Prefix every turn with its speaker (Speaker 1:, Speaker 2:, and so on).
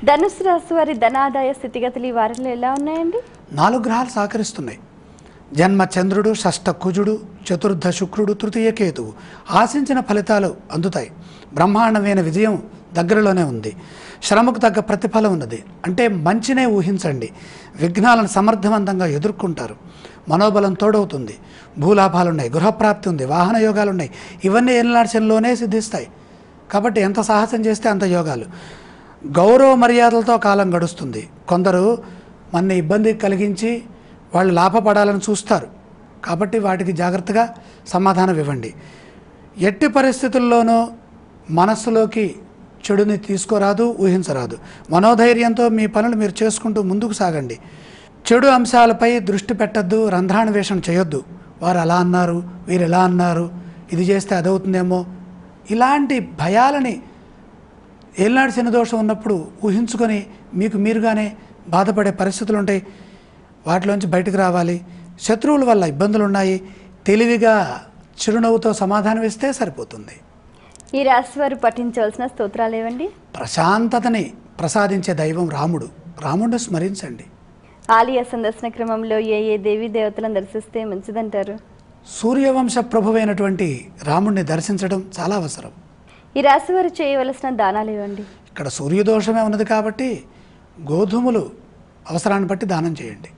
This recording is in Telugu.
Speaker 1: ధనుసు రాశి వారి ధనాదాయ స్థితిగతులు ఈ వారంలో ఎలా ఉన్నాయండి?
Speaker 2: 4 గ్రహాలు సహకరిస్తున్నాయి. జన్మ చంద్రుడు, షష్ఠ కుజుడు, చతుర్థ శుక్రుడు, తృతీయ కేతువు. ఆశించిన ఫలితాలు అందుతాయి. బ్రహ్మాండమైన విజయం దగ్గరలోనే ఉంది. శ్రమకు తగ్గ ప్రతిఫలం ఉన్నది. అంటే మంచినే ఊహించండి. విఘ్నాలను సమర్థవంతంగా ఎదుర్కొంటారు. మనోబలం తోడవుతుంది. భూలాభాలున్నాయి, గృహప్రాప్తి ఉంది, వాహన యోగాలున్నాయి. ఇవన్నీ ఏలినాడ్చంలోనే సిద్ధిస్తాయి. కాబట్టి ఎంత సాహసం చేస్తే అంత యోగాలు. గౌరవ మర్యాదలతో కాలం గడుస్తుంది. కొందరు మన ఇబ్బంది కలిగించి వాళ్ళు లాభపడాలని చూస్తారు. కాబట్టి వాటికి జాగ్రత్తగా సమాధానం ఇవ్వండి. ఎట్టి పరిస్థితుల్లోనూ మనస్సులోకి చెడుని తీసుకోరాదు, ఊహించరాదు. మనోధైర్యంతో మీ పనులు మీరు చేసుకుంటూ ముందుకు సాగండి. చెడు అంశాలపై దృష్టి పెట్టద్దు, రంధ్రాన్వేషణ చేయొద్దు. వారు అలా అన్నారు, వీరు ఎలా అన్నారు, ఇది చేస్తే అదవుతుందేమో, ఇలాంటి భయాలని ఏలినాడు శని దోషం ఉన్నప్పుడు ఊహించుకొని మీకు మీరుగానే బాధపడే పరిస్థితులు ఉంటాయి. వాటిలోంచి బయటకు రావాలి. శత్రువుల వల్ల ఇబ్బందులు ఉన్నాయి. తెలివిగా చిరునవ్వుతో సమాధానం ఇస్తే సరిపోతుంది.
Speaker 1: ఈ రాశి వారు పఠించవలసిన స్తోత్రాలు ఏవండి?
Speaker 2: ప్రశాంతతని ప్రసాదించే దైవం రాముడు. రాముడిని స్మరించండి.
Speaker 1: ఆలయ సందర్శన క్రమంలో ఏ దేవీ దేవతలను దర్శిస్తే మంచిదంటారు?
Speaker 2: సూర్యవంశ ప్రభువైనటువంటి రాముడిని దర్శించడం చాలా అవసరం.
Speaker 1: ఈ రాశి వారు చేయవలసిన దానాలు ఏవండి?
Speaker 2: ఇక్కడ సూర్యదోషమే ఉన్నది కాబట్టి గోధుమలు అవసరాన్ని బట్టి దానం చేయండి.